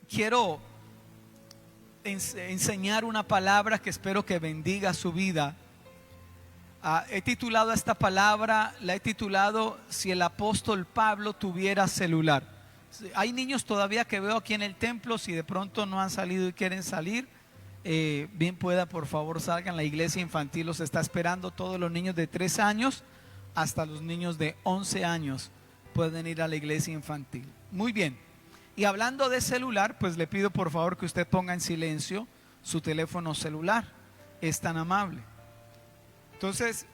quiero enseñar una palabra que espero que bendiga su vida. He titulado esta palabra, la he titulado Si el apóstol Pablo tuviera celular. Hay niños todavía que veo aquí en el templo. Si de pronto no han salido y quieren salir, bien pueda, por favor salgan. La iglesia infantil los está esperando. Todos los niños de 3 años hasta los niños de 11 años pueden ir a la iglesia infantil. Muy bien. Y hablando de celular, pues le pido por favor que usted ponga en silencio su teléfono celular. Es tan amable. Entonces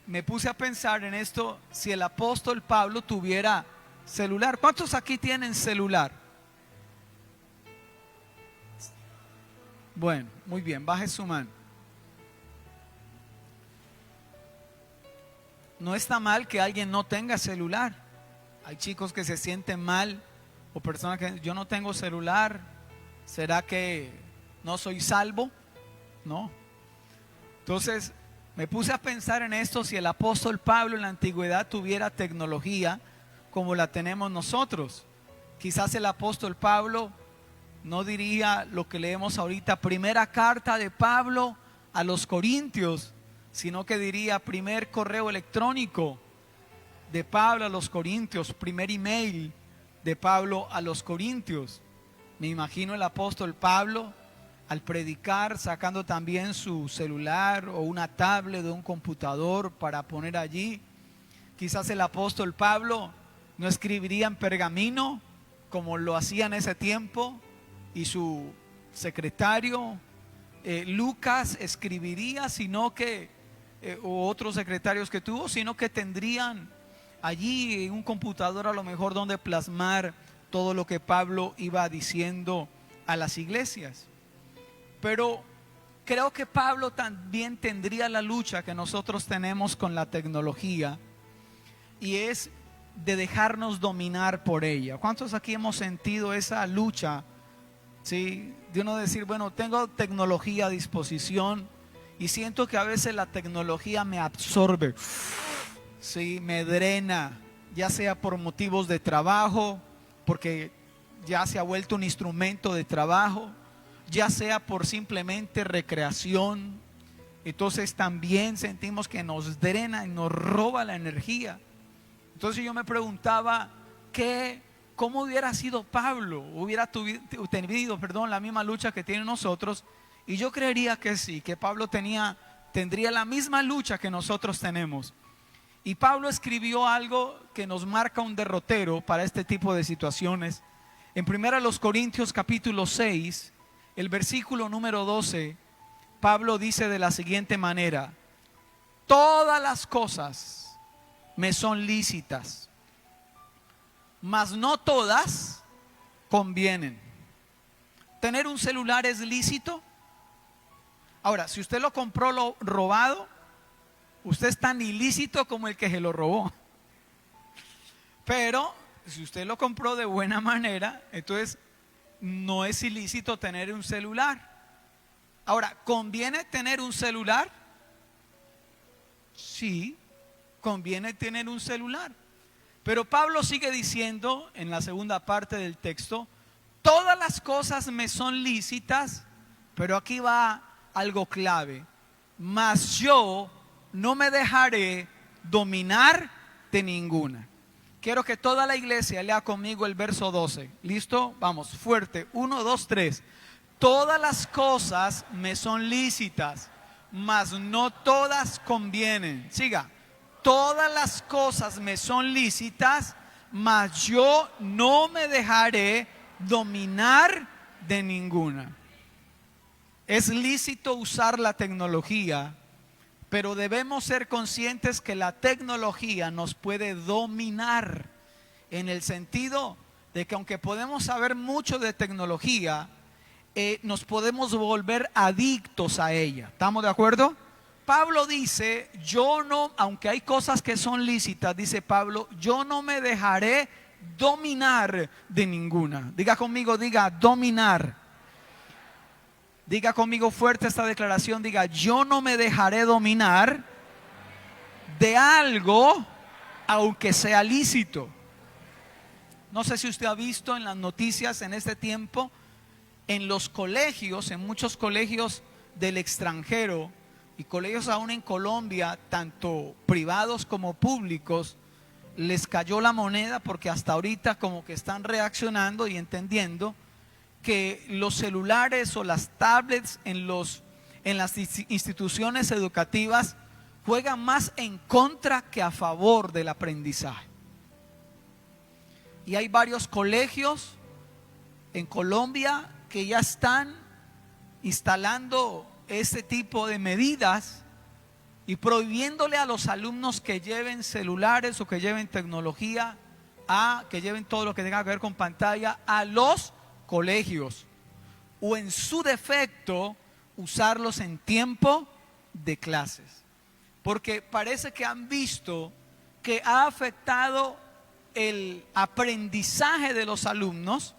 me puse a pensar en esto. Si el apóstol Pablo tuviera celular. ¿Cuántos aquí tienen celular? Bueno, muy bien, baje su mano. No está mal que alguien no tenga celular. Hay chicos que se sienten mal, o personas que yo no tengo celular. ¿Será que no soy salvo? No. Entonces me puse a pensar en esto. Si el apóstol Pablo en la antigüedad tuviera tecnología como la tenemos nosotros, quizás el apóstol Pablo no diría lo que leemos ahorita, primera carta de Pablo a los Corintios, sino que diría primer correo electrónico de Pablo a los Corintios, primer email de Pablo a los Corintios. Me imagino el apóstol Pablo al predicar sacando también su celular o una tablet de un computador para poner allí. Quizás el apóstol Pablo no escribiría en pergamino como lo hacía en ese tiempo, y su secretario Lucas escribiría, sino que o otros secretarios que tuvo, sino que tendrían allí un computador a lo mejor donde plasmar todo lo que Pablo iba diciendo a las iglesias. Pero creo que Pablo también tendría la lucha que nosotros tenemos con la tecnología, y es de dejarnos dominar por ella. ¿Cuántos aquí hemos sentido esa lucha? ¿Sí? De uno decir, bueno, tengo tecnología a disposición y siento que a veces la tecnología me absorbe, ¿sí? Me drena, ya sea por motivos de trabajo, porque ya se ha vuelto un instrumento de trabajo, ya sea por simplemente recreación. Entonces también sentimos que nos drena y nos roba la energía. Entonces yo me preguntaba cómo hubiera sido Pablo, hubiera tenido la misma lucha que tienen nosotros. Y yo creería que sí, que Pablo tendría la misma lucha que nosotros tenemos. Y Pablo escribió algo que nos marca un derrotero para este tipo de situaciones. En 1 Corintios capítulo 6, el versículo número 12, Pablo dice de la siguiente manera: todas las cosas me son lícitas, mas no todas convienen. ¿Tener un celular es lícito? Ahora, si usted lo compró robado, usted es tan ilícito como el que se lo robó. Pero si usted lo compró de buena manera, entonces no es ilícito tener un celular. Ahora, ¿conviene tener un celular? Sí, conviene tener un celular. Pero Pablo sigue diciendo en la segunda parte del texto: todas las cosas me son lícitas, pero aquí va algo clave: mas yo no me dejaré dominar de ninguna. Quiero que toda la iglesia lea conmigo el verso 12. ¿Listo? Vamos, fuerte. 1, 2, 3. Todas las cosas me son lícitas, mas no todas convienen. Siga. Todas las cosas me son lícitas, mas yo no me dejaré dominar de ninguna. Es lícito usar la tecnología, pero debemos ser conscientes que la tecnología nos puede dominar, en el sentido de que aunque podemos saber mucho de tecnología, nos podemos volver adictos a ella. ¿Estamos de acuerdo? Pablo dice, aunque hay cosas que son lícitas, dice Pablo, yo no me dejaré dominar de ninguna. Diga conmigo, diga dominar. Diga conmigo fuerte esta declaración, diga, yo no me dejaré dominar de algo, aunque sea lícito. No sé si usted ha visto en las noticias en este tiempo en los colegios, en muchos colegios del extranjero y colegios aún en Colombia, tanto privados como públicos, les cayó la moneda porque hasta ahorita como que están reaccionando y entendiendo que los celulares o las tablets en las instituciones educativas juegan más en contra que a favor del aprendizaje. Y hay varios colegios en Colombia que ya están instalando este tipo de medidas y prohibiéndole a los alumnos que lleven celulares o que lleven tecnología, que lleven todo lo que tenga que ver con pantalla a los colegios, o en su defecto usarlos en tiempo de clases, porque parece que han visto que ha afectado el aprendizaje de los alumnos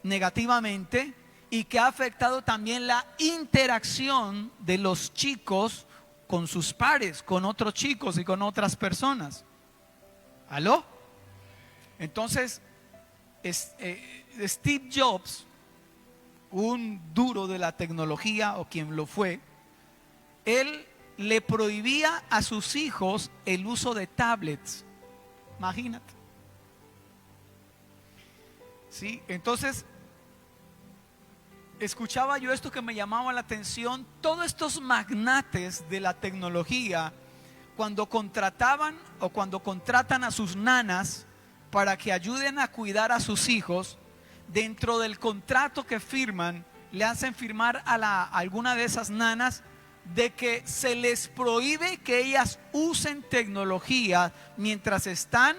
negativamente y que ha afectado también la interacción de los chicos con sus pares, con otros chicos y con otras personas. ¿Aló? Entonces, Steve Jobs, un duro de la tecnología o quien lo fue, él le prohibía a sus hijos el uso de tablets. Imagínate. ¿Sí? Entonces, escuchaba yo esto que me llamaba la atención. Todos estos magnates de la tecnología, cuando contrataban o cuando contratan a sus nanas para que ayuden a cuidar a sus hijos, dentro del contrato que firman, le hacen firmar a alguna de esas nanas de que se les prohíbe que ellas usen tecnología mientras están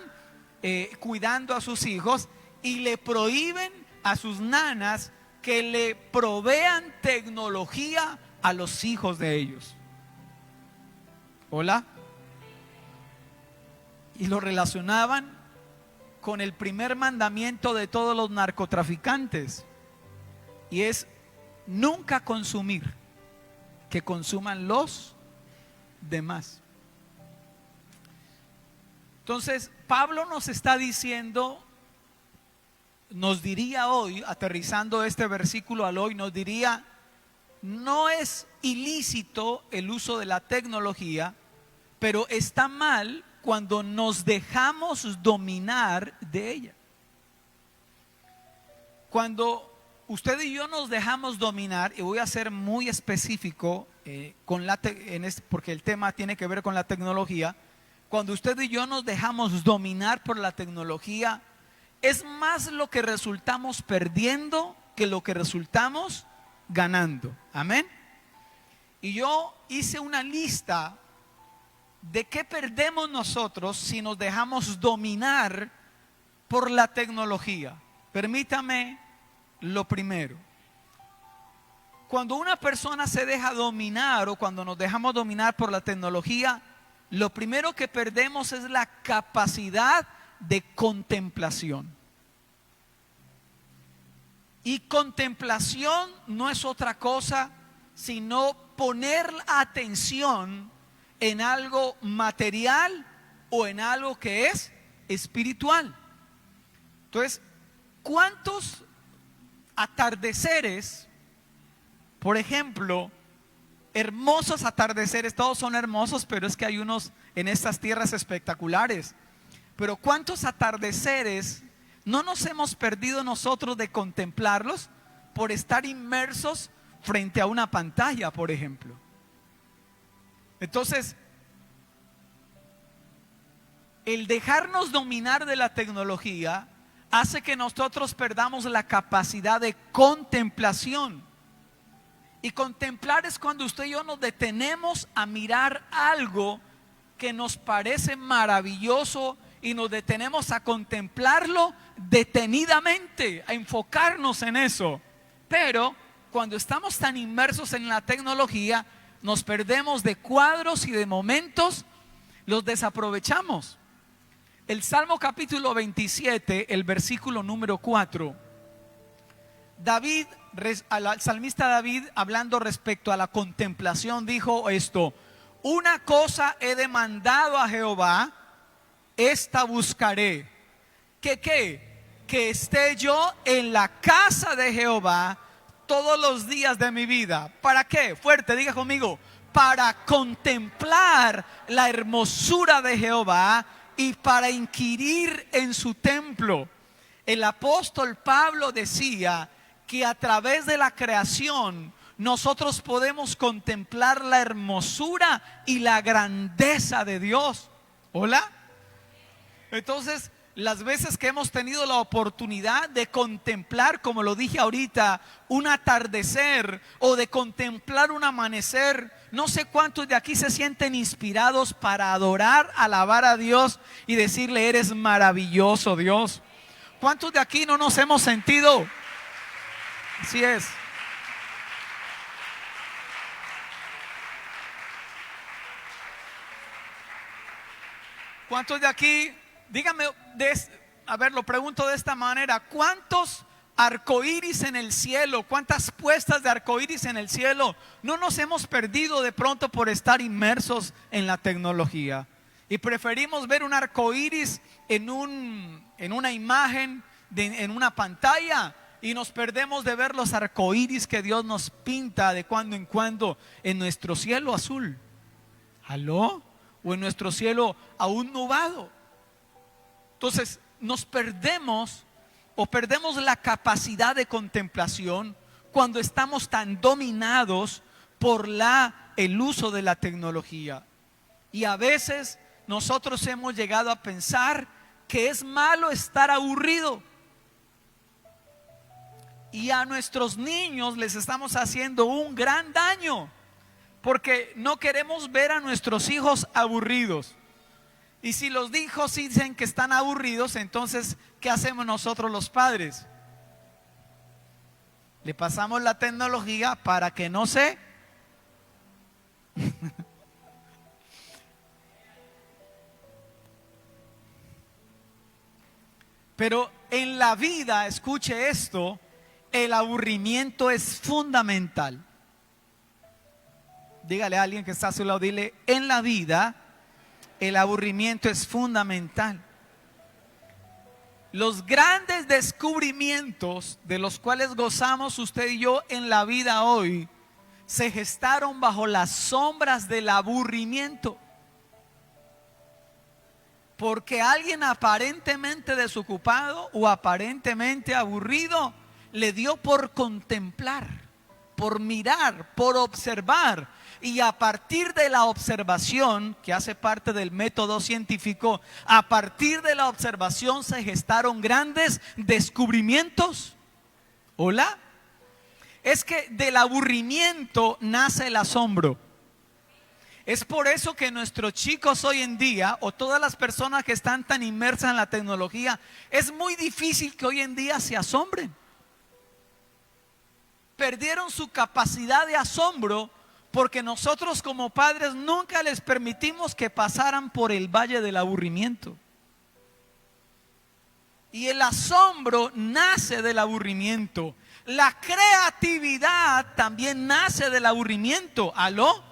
cuidando a sus hijos, y le prohíben a sus nanas que le provean tecnología a los hijos de ellos. ¿Hola? Y lo relacionaban con el primer mandamiento de todos los narcotraficantes, y es nunca consumir, que consuman los demás. Entonces, Pablo nos está diciendo, nos diría hoy, aterrizando este versículo al hoy, nos diría: no es ilícito el uso de la tecnología, pero está mal cuando nos dejamos dominar de ella. Cuando usted y yo nos dejamos dominar, y voy a ser muy específico porque el tema tiene que ver con la tecnología. Cuando usted y yo nos dejamos dominar por la tecnología, es más lo que resultamos perdiendo que lo que resultamos ganando. Amén. Y yo hice una lista de qué perdemos nosotros si nos dejamos dominar por la tecnología. Permítame lo primero. Cuando una persona se deja dominar o cuando nos dejamos dominar por la tecnología, lo primero que perdemos es la capacidad de contemplación. Y contemplación no es otra cosa sino poner atención en algo material o en algo que es espiritual. Entonces, ¿cuántos atardeceres, por ejemplo, hermosos atardeceres, todos son hermosos, pero es que hay unos en estas tierras espectaculares, pero cuántos atardeceres no nos hemos perdido nosotros de contemplarlos por estar inmersos frente a una pantalla, por ejemplo? Entonces, el dejarnos dominar de la tecnología hace que nosotros perdamos la capacidad de contemplación. Y contemplar es cuando usted y yo nos detenemos a mirar algo que nos parece maravilloso y nos detenemos a contemplarlo detenidamente, a enfocarnos en eso. Pero cuando estamos tan inmersos en la tecnología, nos perdemos de cuadros y de momentos, los desaprovechamos. El Salmo capítulo 27, el versículo número 4, al salmista David, hablando respecto a la contemplación, dijo esto: una cosa he demandado a Jehová, esta buscaré. ¿Que qué? Que esté yo en la casa de Jehová todos los días de mi vida. ¿Para qué? Fuerte, diga conmigo. Para contemplar la hermosura de Jehová y para inquirir en su templo. El apóstol Pablo decía que a través de la creación nosotros podemos contemplar la hermosura y la grandeza de Dios. ¿Hola? Entonces, las veces que hemos tenido la oportunidad de contemplar, como lo dije ahorita, un atardecer o de contemplar un amanecer, no sé cuántos de aquí se sienten inspirados para adorar, alabar a Dios y decirle: eres maravilloso, Dios. ¿Cuántos de aquí no nos hemos sentido? Así es. ¿Cuántos de aquí, dígame, a ver, lo pregunto de esta manera: ¿cuántos arcoíris en el cielo, cuántas puestas de arcoíris en el cielo no nos hemos perdido de pronto por estar inmersos en la tecnología? Y preferimos ver un arcoíris en una imagen, en una pantalla, y nos perdemos de ver los arcoíris que Dios nos pinta de cuando en cuando en nuestro cielo azul. ¿Aló? O en nuestro cielo aún nubado. Entonces nos perdemos la capacidad de contemplación cuando estamos tan dominados por el uso de la tecnología. Y a veces nosotros hemos llegado a pensar que es malo estar aburrido. Y a nuestros niños les estamos haciendo un gran daño, porque no queremos ver a nuestros hijos aburridos. Y si los hijos dicen que están aburridos, entonces, ¿qué hacemos nosotros los padres? Le pasamos la tecnología para que no se... Pero en la vida, escuche esto, el aburrimiento es fundamental. Dígale a alguien que está a su lado, dile: en la vida el aburrimiento es fundamental. Los grandes descubrimientos de los cuales gozamos usted y yo en la vida hoy se gestaron bajo las sombras del aburrimiento. Porque alguien aparentemente desocupado o aparentemente aburrido le dio por contemplar, por mirar, por observar. Y a partir de la observación, que hace parte del método científico, a partir de la observación se gestaron grandes descubrimientos. ¿Hola? Es que del aburrimiento nace el asombro. Es por eso que nuestros chicos hoy en día, o todas las personas que están tan inmersas en la tecnología, es muy difícil que hoy en día se asombren. Perdieron su capacidad de asombro porque nosotros como padres nunca les permitimos que pasaran por el valle del aburrimiento. Y el asombro nace del aburrimiento. La creatividad también nace del aburrimiento. ¿Aló?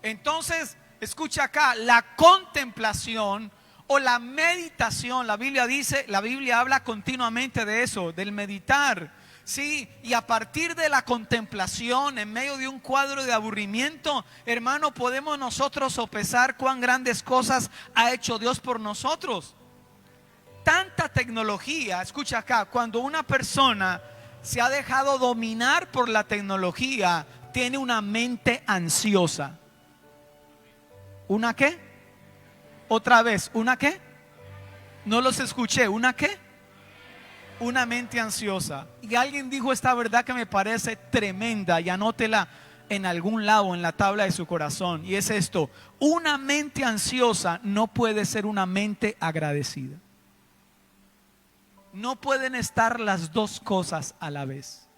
Entonces, escucha acá, la contemplación o la meditación, la Biblia habla continuamente de eso, del meditar. Sí, y a partir de la contemplación, en medio de un cuadro de aburrimiento, hermano, podemos nosotros sopesar cuán grandes cosas ha hecho Dios por nosotros. Tanta tecnología, escucha acá, cuando una persona se ha dejado dominar por la tecnología, tiene una mente ansiosa. ¿Una qué? Otra vez, ¿una qué? No los escuché, ¿una qué? Una mente ansiosa. Y alguien dijo esta verdad que me parece tremenda, y anótela en algún lado en la tabla de su corazón, y es esto: una mente ansiosa no puede ser una mente agradecida. No pueden estar las dos cosas a la vez.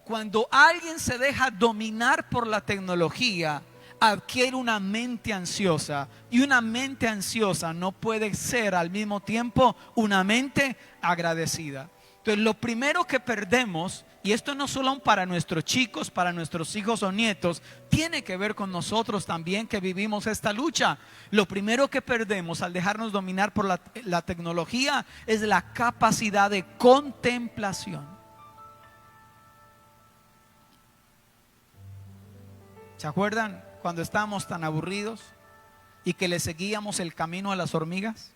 Cuando alguien se deja dominar por la tecnología, adquiere una mente ansiosa, y una mente ansiosa no puede ser al mismo tiempo una mente agradecida. Entonces, lo primero que perdemos, y esto no solo para nuestros chicos, para nuestros hijos o nietos, tiene que ver con nosotros también que vivimos esta lucha. Lo primero que perdemos al dejarnos dominar por la tecnología es la capacidad de contemplación. ¿Se acuerdan cuando estábamos tan aburridos y que le seguíamos el camino a las hormigas?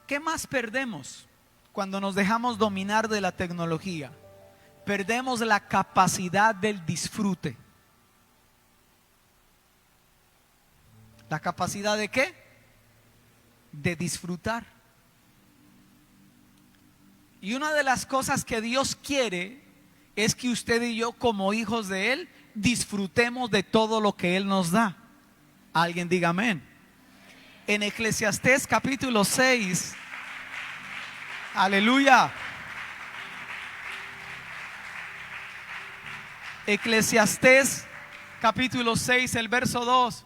¿Qué más perdemos cuando nos dejamos dominar de la tecnología? Perdemos la capacidad del disfrute. ¿La capacidad de qué? De disfrutar. Y una de las cosas que Dios quiere es que usted y yo, como hijos de Él, disfrutemos de todo lo que Él nos da. Alguien diga amén. En Eclesiastés capítulo 6, aleluya. Eclesiastés capítulo 6, el verso 2.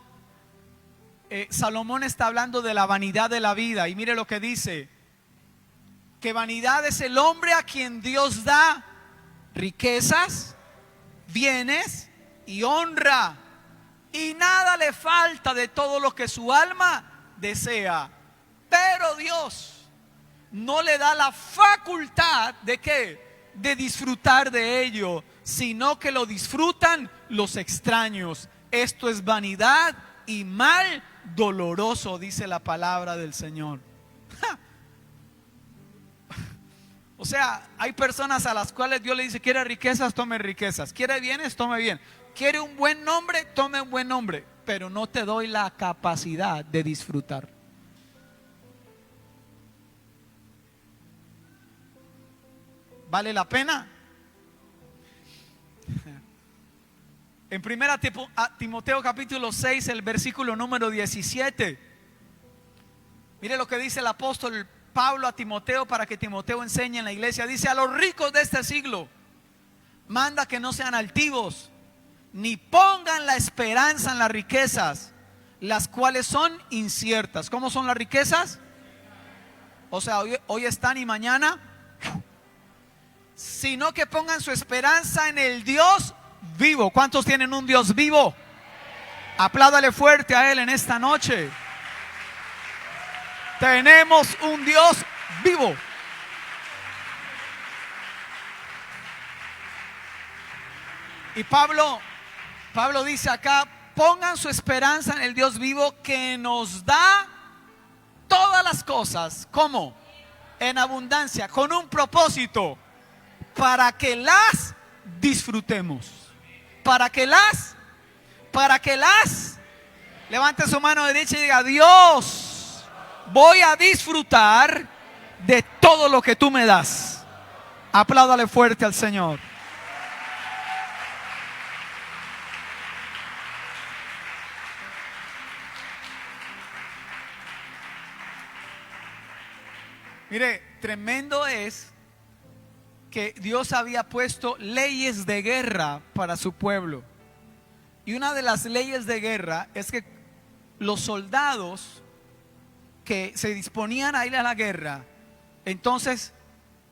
Salomón está hablando de la vanidad de la vida. Y mire lo que dice: que vanidad es el hombre a quien Dios da riquezas, bienes y honra, y nada le falta de todo lo que su alma desea. Pero Dios no le da la facultad ¿de qué? De disfrutar de ello, sino que lo disfrutan los extraños. Esto es vanidad y mal doloroso, dice la palabra del Señor. O sea, hay personas a las cuales Dios le dice: quiere riquezas, tome riquezas; quiere bienes, tome bien; quiere un buen nombre, tome un buen nombre. Pero no te doy la capacidad de disfrutar. ¿Vale la pena? En 1 Timoteo capítulo 6, el versículo número 17. Mire lo que dice el apóstol Pablo a Timoteo, para que Timoteo enseñe en la iglesia. Dice: a los ricos de este siglo manda que no sean altivos, ni pongan la esperanza en las riquezas, las cuales son inciertas. ¿Cómo son las riquezas? O sea, hoy están y mañana, sino que pongan su esperanza en el Dios vivo. ¿Cuántos tienen un Dios vivo? Apláudale fuerte a Él en esta noche. Tenemos un Dios vivo. Y Pablo dice acá: pongan su esperanza en el Dios vivo, que nos da todas las cosas. ¿Cómo? En abundancia, con un propósito: para que las disfrutemos. Para que las levante su mano derecha y diga: Dios, voy a disfrutar de todo lo que tú me das. Apláudale fuerte al Señor. Mire, tremendo es que Dios había puesto leyes de guerra para su pueblo. Y una de las leyes de guerra es que los soldados que se disponían a ir a la guerra, entonces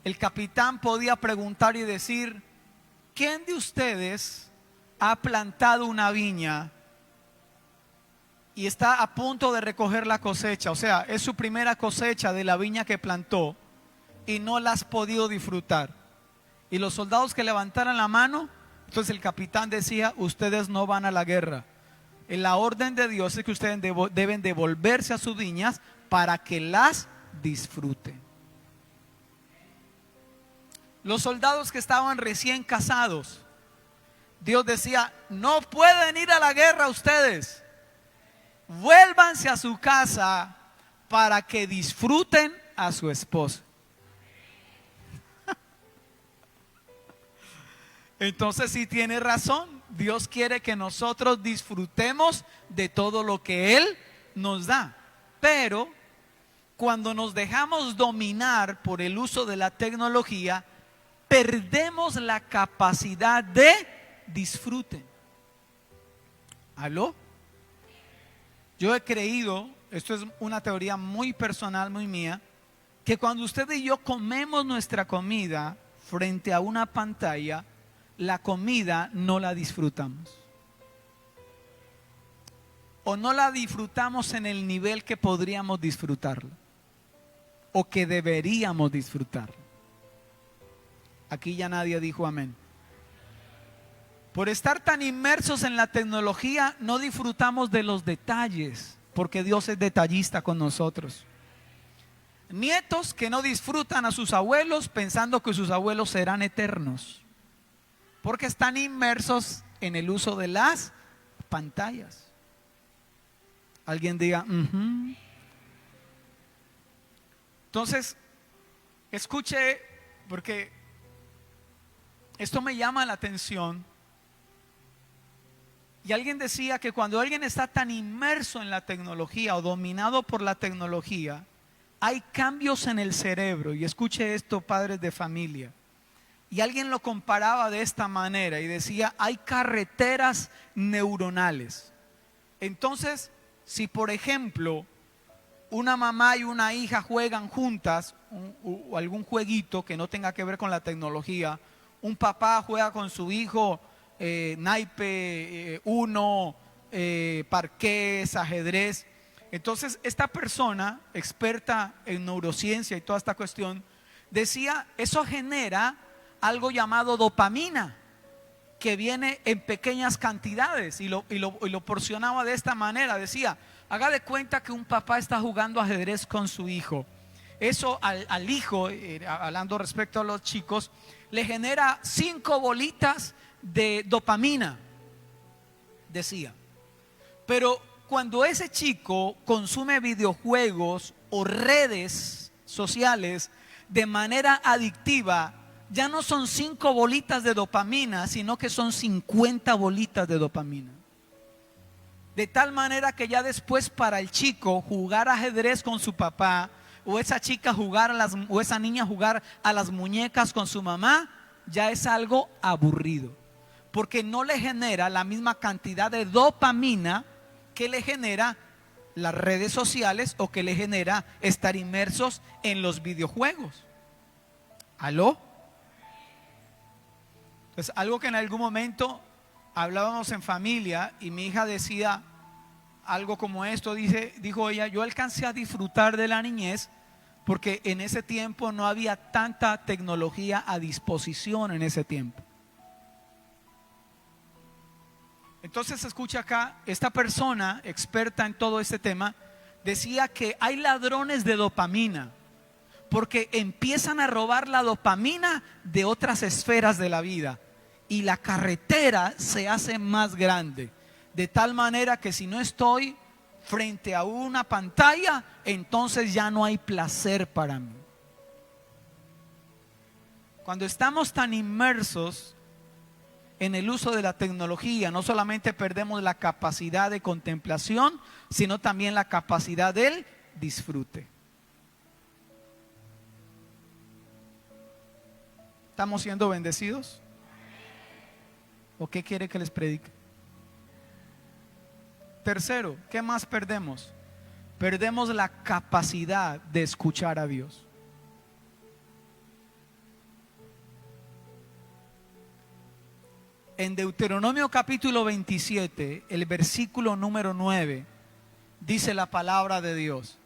el capitán podía preguntar y decir: ¿quién de ustedes ha plantado una viña y está a punto de recoger la cosecha? O sea, es su primera cosecha de la viña que plantó y no la has podido disfrutar. Y los soldados que levantaran la mano, entonces el capitán decía: ustedes no van a la guerra. En la orden de Dios es que ustedes deben devolverse a sus viñas para que las disfruten. Los soldados que estaban recién casados, Dios decía: no pueden ir a la guerra ustedes. Vuélvanse a su casa para que disfruten a su esposa. Entonces sí tiene razón. Dios quiere que nosotros disfrutemos de todo lo que Él nos da. Pero cuando nos dejamos dominar por el uso de la tecnología, perdemos la capacidad de disfrute. ¿Aló? Yo he creído, esto es una teoría muy personal, muy mía, que cuando usted y yo comemos nuestra comida frente a una pantalla, la comida no la disfrutamos. O no la disfrutamos en el nivel que podríamos disfrutarla, o que deberíamos disfrutarla. Aquí ya nadie dijo amén. Por estar tan inmersos en la tecnología, no disfrutamos de los detalles, porque Dios es detallista con nosotros. Nietos que no disfrutan a sus abuelos pensando que sus abuelos serán eternos, porque están inmersos en el uso de las pantallas. Alguien diga, Entonces, escuche, porque esto me llama la atención. Y alguien decía que cuando alguien está tan inmerso en la tecnología o dominado por la tecnología, hay cambios en el cerebro. Y escuche esto, padres de familia. Y alguien lo comparaba de esta manera y decía, hay carreteras neuronales. Entonces, si por ejemplo una mamá y una hija juegan juntas o algún jueguito que no tenga que ver con la tecnología, un papá juega con su hijo naipe, uno, parqués, ajedrez. Entonces esta persona, experta en neurociencia y toda esta cuestión, decía, eso genera algo llamado dopamina, que viene en pequeñas cantidades, y lo porcionaba de esta manera. Decía, haga de cuenta que un papá está jugando ajedrez con su hijo. Eso al hijo, hablando respecto a los chicos, le genera 5 bolitas de dopamina, decía. Pero cuando ese chico consume videojuegos o redes sociales de manera adictiva, ya no son 5 bolitas de dopamina, sino que son 50 bolitas de dopamina. De tal manera que ya después para el chico jugar ajedrez con su papá, o esa chica o esa niña jugar a las muñecas con su mamá, ya es algo aburrido, porque no le genera la misma cantidad de dopamina que le genera las redes sociales o que le genera estar inmersos en los videojuegos. ¿Aló? Entonces, algo que en algún momento hablábamos en familia y mi hija decía algo como esto, dijo ella, yo alcancé a disfrutar de la niñez porque en ese tiempo no había tanta tecnología a disposición en ese tiempo. Entonces escucha acá, esta persona experta en todo este tema decía que hay ladrones de dopamina porque empiezan a robar la dopamina de otras esferas de la vida y la carretera se hace más grande, de tal manera que si no estoy frente a una pantalla, entonces ya no hay placer para mí. Cuando estamos tan inmersos en el uso de la tecnología, no solamente perdemos la capacidad de contemplación, sino también la capacidad del disfrute. ¿Estamos siendo bendecidos? ¿O qué quiere que les predique? Tercero, ¿qué más perdemos? Perdemos la capacidad de escuchar a Dios. En Deuteronomio capítulo 27, el versículo número 9, dice la palabra de Dios: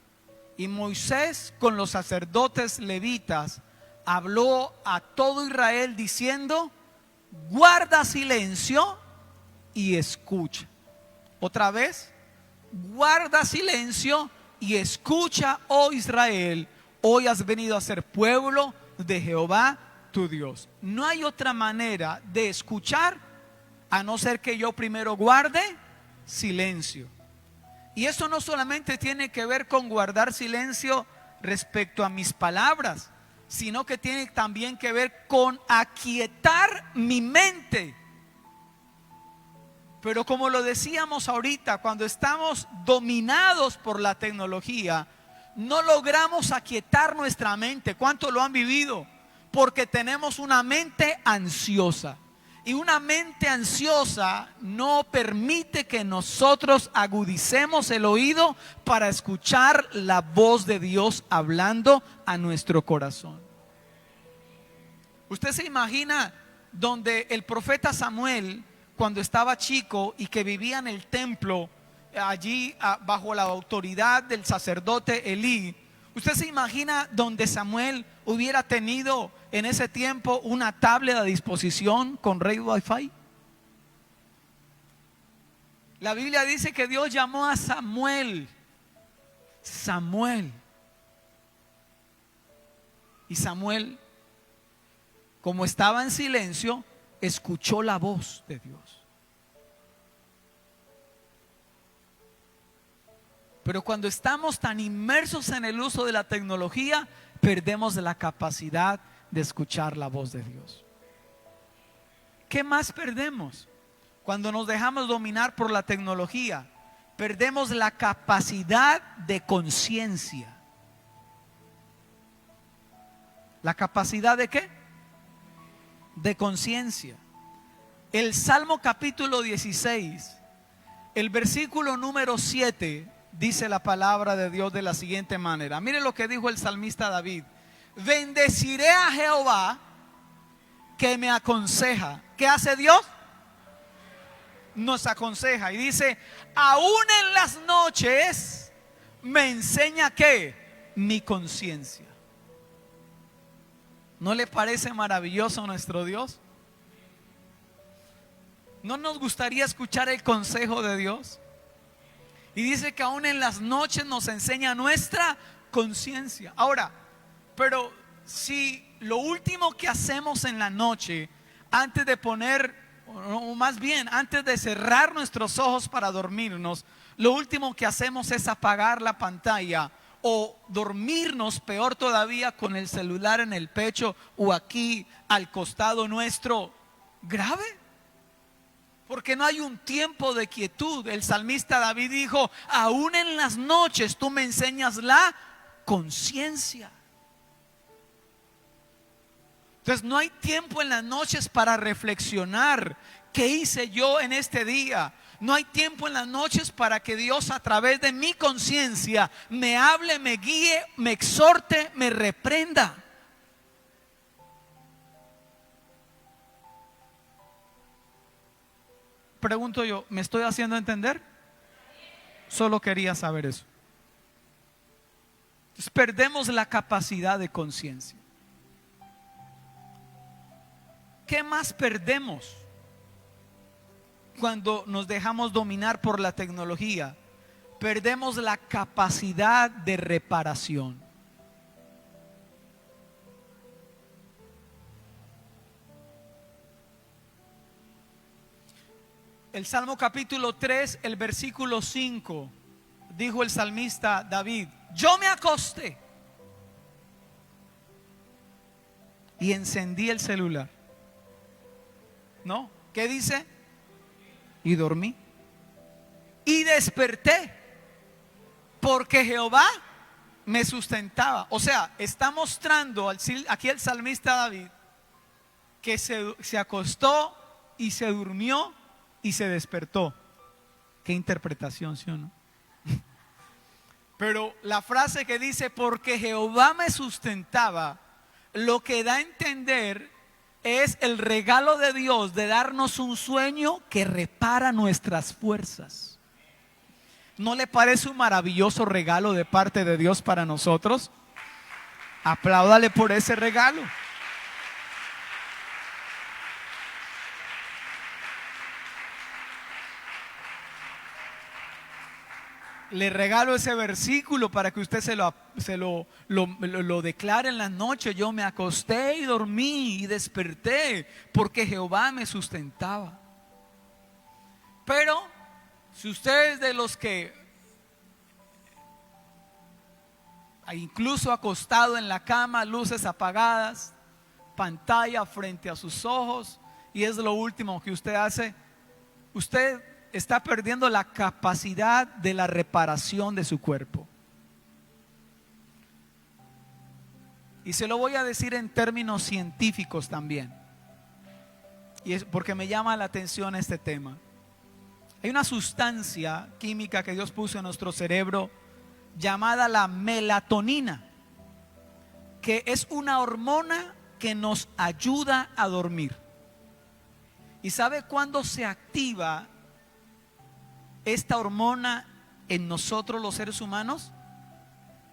y Moisés con los sacerdotes levitas habló a todo Israel diciendo, guarda silencio y escucha. Otra vez, guarda silencio y escucha, oh Israel, hoy has venido a ser pueblo de Jehová tu Dios. No hay otra manera de escuchar a no ser que yo primero guarde silencio. Y eso no solamente tiene que ver con guardar silencio respecto a mis palabras, sino que tiene también que ver con aquietar mi mente. Pero como lo decíamos ahorita, cuando estamos dominados por la tecnología, no logramos aquietar nuestra mente. ¿Cuántos lo han vivido? Porque tenemos una mente ansiosa. Y una mente ansiosa no permite que nosotros agudicemos el oído para escuchar la voz de Dios hablando a nuestro corazón. Usted se imagina donde el profeta Samuel, cuando estaba chico y que vivía en el templo, allí bajo la autoridad del sacerdote Elí, usted se imagina donde Samuel hubiera tenido en ese tiempo una tablet a disposición con red Wi-Fi? La Biblia dice que Dios llamó a Samuel. Y Samuel, como estaba en silencio, escuchó la voz de Dios. Pero cuando estamos tan inmersos en el uso de la tecnología, perdemos la capacidad de escuchar la voz de Dios. ¿Qué más perdemos? Cuando nos dejamos dominar por la tecnología, perdemos la capacidad de conciencia. ¿La capacidad de qué? De conciencia. El Salmo capítulo 16, el versículo número 7, dice la palabra de Dios de la siguiente manera. Mire lo que dijo el salmista David: bendeciré a Jehová que me aconseja. ¿Qué hace Dios? Nos aconseja. Y dice: aún en las noches me enseña ¿qué? Mi conciencia. ¿No le parece maravilloso nuestro Dios? ¿No nos gustaría escuchar el consejo de Dios? Y dice que aún en las noches nos enseña nuestra conciencia. Ahora, pero si lo último que hacemos en la noche, antes de poner, o más bien antes de cerrar nuestros ojos para dormirnos, lo último que hacemos es apagar la pantalla o dormirnos, peor todavía, con el celular en el pecho o aquí al costado nuestro, grave. Porque no hay un tiempo de quietud. El salmista David dijo: aún en las noches tú me enseñas la conciencia. Entonces no hay tiempo en las noches para reflexionar. ¿Qué hice yo en este día? No hay tiempo en las noches para que Dios, a través de mi conciencia, me hable, me guíe, me exhorte, me reprenda. Pregunto yo, ¿me estoy haciendo entender? Solo quería saber eso. Entonces, perdemos la capacidad de conciencia. ¿Qué más perdemos cuando nos dejamos dominar por la tecnología? Perdemos la capacidad de reparación. El Salmo capítulo 3, el versículo 5, dijo el salmista David: yo me acosté y encendí el celular. ¿No? ¿Qué dice? Y dormí. Y desperté porque Jehová me sustentaba. O sea, está mostrando aquí el salmista David que se acostó y se durmió y se despertó. Qué interpretación, ¿sí o no? Pero la frase que dice porque Jehová me sustentaba, lo que da a entender es el regalo de Dios de darnos un sueño que repara nuestras fuerzas. ¿No le parece un maravilloso regalo de parte de Dios para nosotros? Apláudale por ese regalo. Le regalo ese versículo para que usted se lo declare en la noche. Yo me acosté y dormí y desperté porque Jehová me sustentaba. Pero si usted es de los que incluso acostado en la cama, luces apagadas, pantalla frente a sus ojos, y es lo último que usted hace, usted está perdiendo la capacidad de la reparación de su cuerpo. Y se lo voy a decir en términos científicos también, y es porque me llama la atención este tema. Hay una sustancia química que Dios puso en nuestro cerebro llamada la melatonina, que es una hormona que nos ayuda a dormir. ¿Y sabe cuándo se activa esta hormona en nosotros los seres humanos?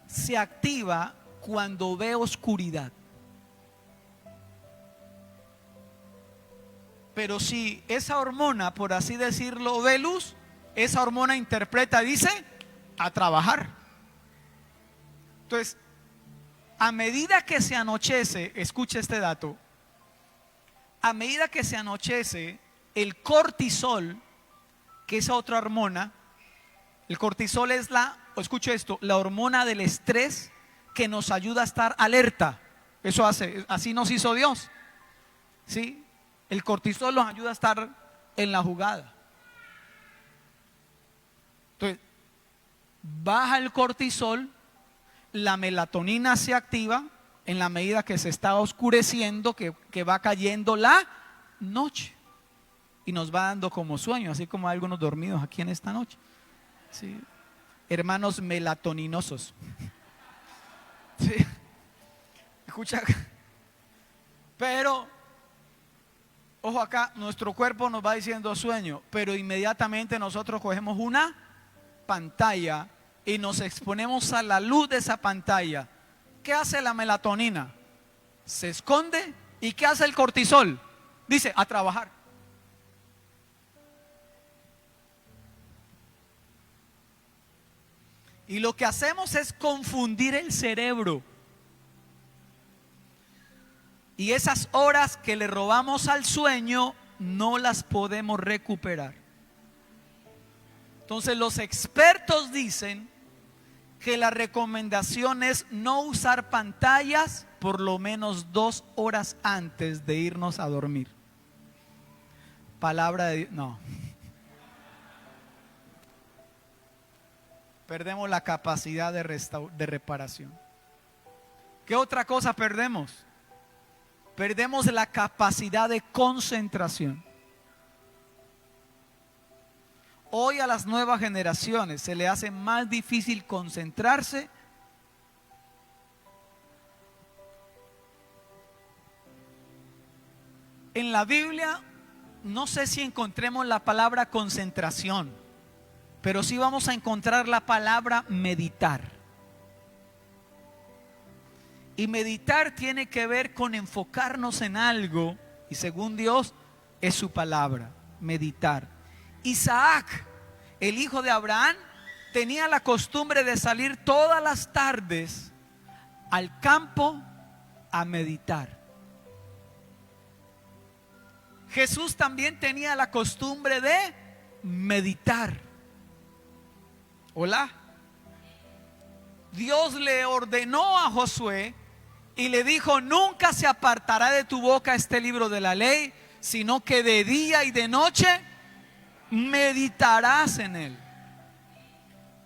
Se activa cuando ve oscuridad. Pero si esa hormona, por así decirlo, ve luz, esa hormona interpreta, dice, a trabajar. Entonces, a medida que se anochece, escucha este dato, a medida que se anochece, el cortisol, que es otra hormona, el cortisol es escucha esto, la hormona del estrés que nos ayuda a estar alerta. Eso hace, así nos hizo Dios. ¿Sí? El cortisol nos ayuda a estar en la jugada. Entonces, baja el cortisol, la melatonina se activa en la medida que se está oscureciendo, que va cayendo la noche. Y nos va dando como sueño, así como hay algunos dormidos aquí en esta noche. ¿Sí? Hermanos melatoninosos. ¿Sí? Escucha. Pero, ojo acá, nuestro cuerpo nos va diciendo sueño, pero inmediatamente nosotros cogemos una pantalla y nos exponemos a la luz de esa pantalla. ¿Qué hace la melatonina? Se esconde. ¿Y qué hace el cortisol? Dice, a trabajar. Y lo que hacemos es confundir el cerebro. Y esas horas que le robamos al sueño no las podemos recuperar. Entonces los expertos dicen que la recomendación es no usar pantallas por lo menos 2 horas antes de irnos a dormir. Palabra de Dios, no. Perdemos la capacidad de reparación. ¿Qué otra cosa perdemos? Perdemos la capacidad de concentración. Hoy a las nuevas generaciones se le hace más difícil concentrarse. En la Biblia no sé si encontremos la palabra concentración, pero sí vamos a encontrar la palabra meditar. Y meditar tiene que ver con enfocarnos en algo, y según Dios es su palabra, meditar. Isaac, el hijo de Abraham, tenía la costumbre de salir todas las tardes al campo a meditar. Jesús también tenía la costumbre de meditar. Hola. Dios le ordenó a Josué y le dijo: nunca se apartará de tu boca este libro de la ley, sino que de día y de noche meditarás en él.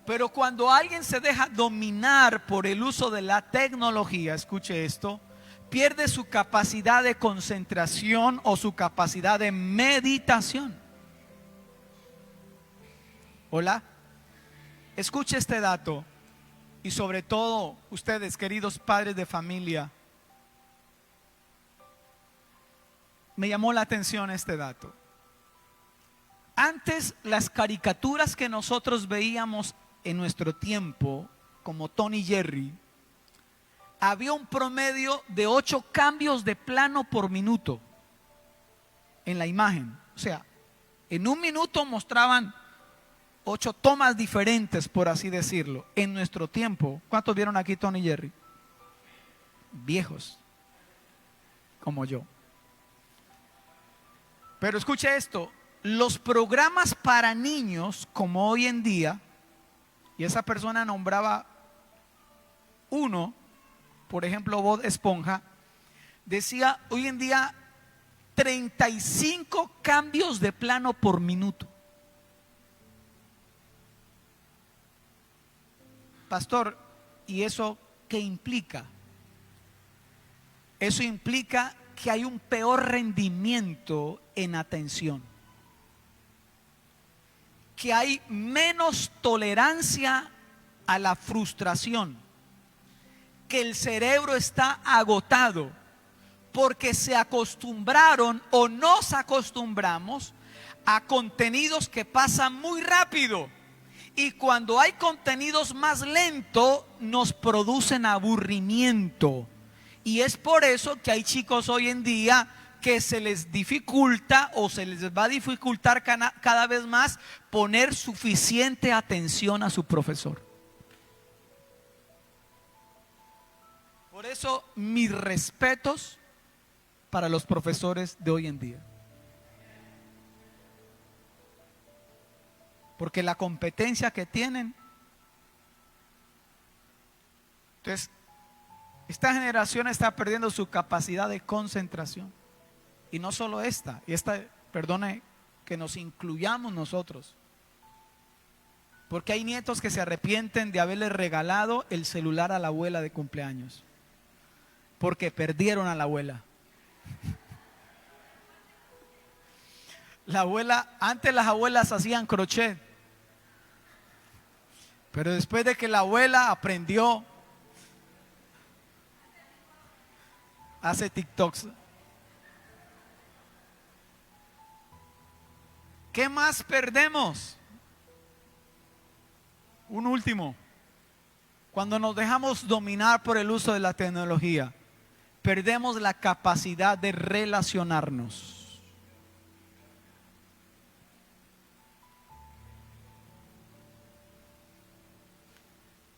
Pero cuando alguien se deja dominar por el uso de la tecnología, escuche esto, pierde su capacidad de concentración o su capacidad de meditación. Hola. Escuche este dato, y sobre todo ustedes, queridos padres de familia, me llamó la atención este dato. Antes, las caricaturas que nosotros veíamos en nuestro tiempo, como Tom y Jerry, había un promedio de 8 cambios de plano por minuto en la imagen. O sea, en un minuto mostraban 8 tomas diferentes, por así decirlo. En nuestro tiempo, ¿cuántos vieron aquí Tom y Jerry? Viejos, como yo. Pero escuche esto, los programas para niños, como hoy en día, y esa persona nombraba uno, por ejemplo Bob Esponja, decía hoy en día 35 cambios de plano por minuto. Pastor, ¿y eso qué implica? Eso implica que hay un peor rendimiento en atención, que hay menos tolerancia a la frustración, que el cerebro está agotado porque se acostumbraron o nos acostumbramos a contenidos que pasan muy rápido, y cuando hay contenidos más lentos nos producen aburrimiento. Y es por eso que hay chicos hoy en día que se les dificulta o se les va a dificultar cada vez más poner suficiente atención a su profesor. Por eso mis respetos para los profesores de hoy en día. Porque la competencia que tienen. Entonces, esta generación está perdiendo su capacidad de concentración. Y no solo esta, perdone que nos incluyamos nosotros. Porque hay nietos que se arrepienten de haberle regalado el celular a la abuela de cumpleaños. Porque perdieron a la abuela. La abuela, antes las abuelas hacían crochet. Pero después de que la abuela aprendió, hace TikToks. ¿Qué más perdemos? Un último. Cuando nos dejamos dominar por el uso de la tecnología, perdemos la capacidad de relacionarnos.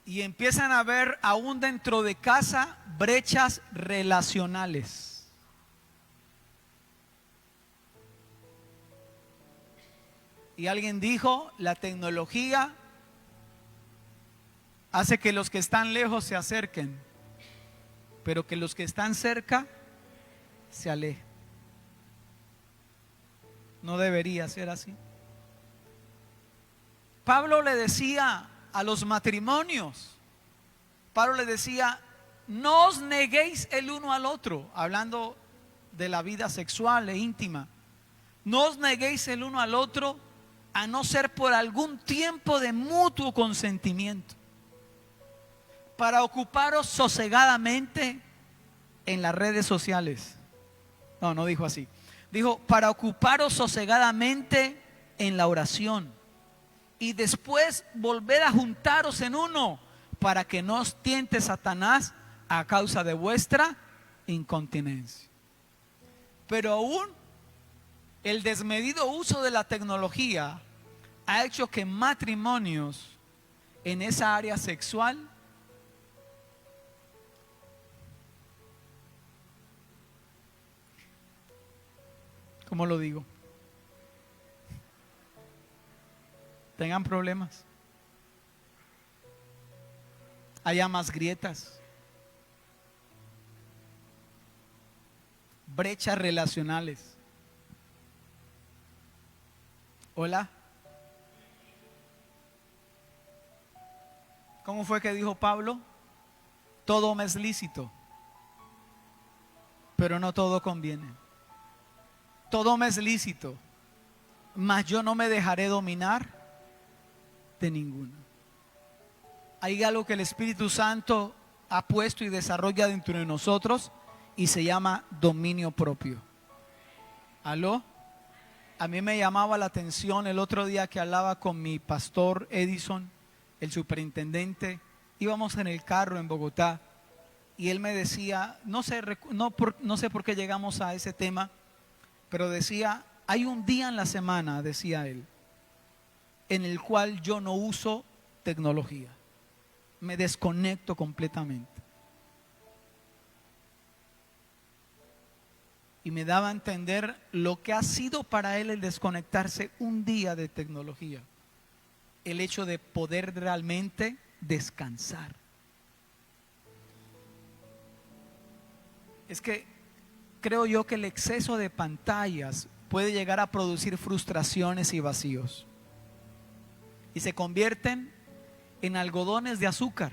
Y empiezan a haber aún dentro de casa brechas relacionales. Y alguien dijo, la tecnología hace que los que están lejos se acerquen, pero que los que están cerca se alejen. No debería ser así. Pablo le decía a los matrimonios, Pablo le decía, no os neguéis el uno al otro, hablando de la vida sexual e íntima. No os neguéis el uno al otro, a no ser por algún tiempo de mutuo consentimiento, para ocuparos sosegadamente en las redes sociales. No dijo así. Dijo, para ocuparos sosegadamente en la oración. Y después volver a juntaros en uno, para que no os tiente Satanás a causa de vuestra incontinencia. Pero aún el desmedido uso de la tecnología ha hecho que matrimonios en esa área sexual ¿cómo lo digo? Tengan problemas. Haya más grietas, brechas relacionales. Hola. ¿Cómo fue que dijo Pablo? Todo me es lícito, pero no todo conviene. Todo me es lícito, mas yo no me dejaré dominar de ninguno. Hay algo que el Espíritu Santo ha puesto y desarrolla dentro de nosotros y se llama dominio propio. ¿Aló? A mí me llamaba la atención el otro día que hablaba con mi pastor Edison, el superintendente. Íbamos en el carro en Bogotá y él me decía, no sé por qué llegamos a ese tema, pero decía, hay un día en la semana, decía él, en el cual yo no uso tecnología. Me desconecto completamente. Y me daba a entender lo que ha sido para él el desconectarse un día de tecnología. El hecho de poder realmente descansar. Es que creo yo que el exceso de pantallas puede llegar a producir frustraciones y vacíos. Y se convierten en algodones de azúcar.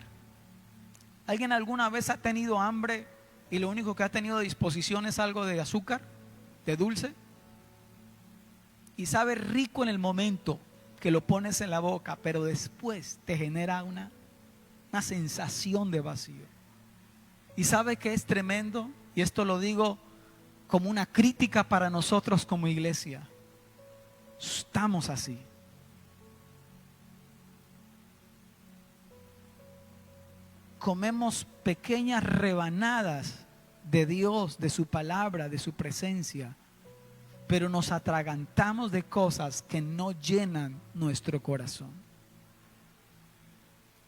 ¿Alguien alguna vez ha tenido hambre y lo único que ha tenido a disposición es algo de azúcar, de dulce? Y sabe rico en el momento que lo pones en la boca, pero después te genera una sensación de vacío. Y sabe que es tremendo, y esto lo digo como una crítica para nosotros como iglesia. Estamos así. Comemos pequeñas rebanadas de Dios, de su palabra, de su presencia, pero nos atragantamos de cosas que no llenan nuestro corazón.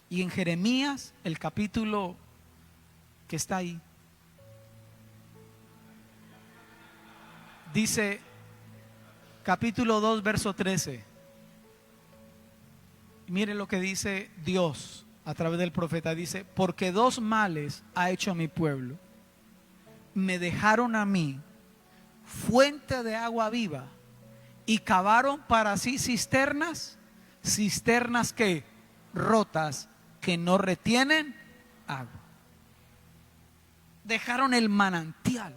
Y en Jeremías, el capítulo que está ahí, dice, capítulo 2, verso 13. Mire lo que dice Dios a través del profeta. Dice: porque dos males ha hecho mi pueblo. Me dejaron a mí fuente de agua viva y cavaron para sí cisternas, cisternas que rotas, que no retienen agua. Dejaron el manantial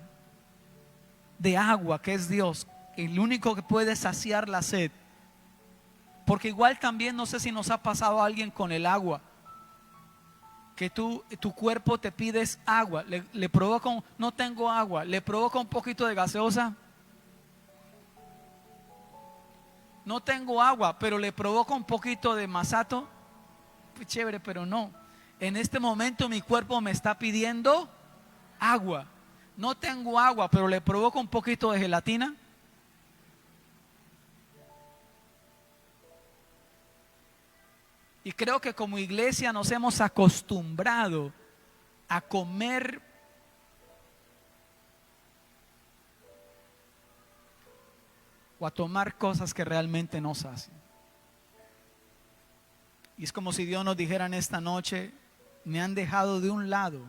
de agua que es Dios, el único que puede saciar la sed. Porque igual también, no sé si nos ha pasado a alguien con el agua, que tu cuerpo te pides agua, le provoca no tengo agua, le provoca un poquito de gaseosa. No tengo agua, pero le provoca un poquito de masato. Pues chévere, pero no. En este momento mi cuerpo me está pidiendo agua. No tengo agua, pero le provoca un poquito de gelatina. Y creo que como iglesia nos hemos acostumbrado a comer o a tomar cosas que realmente nos hacen. Y es como si Dios nos dijera en esta noche: me han dejado de un lado,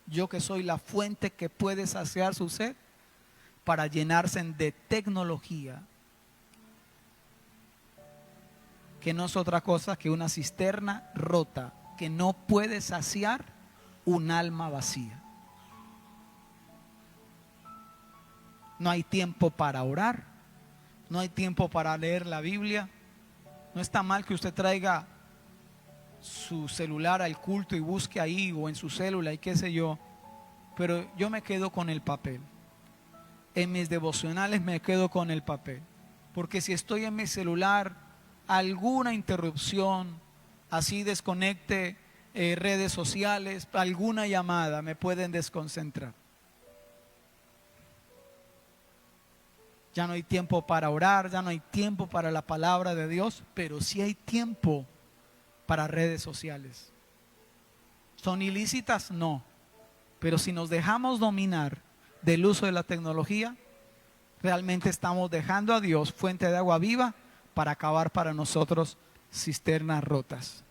yo que soy la fuente que puede saciar su sed, para llenarse de tecnología, que no es otra cosa que una cisterna rota que no puede saciar un alma vacía. No hay tiempo para orar, no hay tiempo para leer la Biblia. No está mal que usted traiga su celular al culto y busque ahí o en su célula y qué sé yo, pero yo me quedo con el papel. En mis devocionales me quedo con el papel, porque si estoy en mi celular, alguna interrupción, así desconecte redes sociales, alguna llamada me pueden desconcentrar. Ya no hay tiempo para orar, ya no hay tiempo para la palabra de Dios, pero sí hay tiempo para redes sociales. ¿Son ilícitas? No. Pero si nos dejamos dominar del uso de la tecnología, realmente estamos dejando a Dios, fuente de agua viva, para acabar para nosotros cisternas rotas.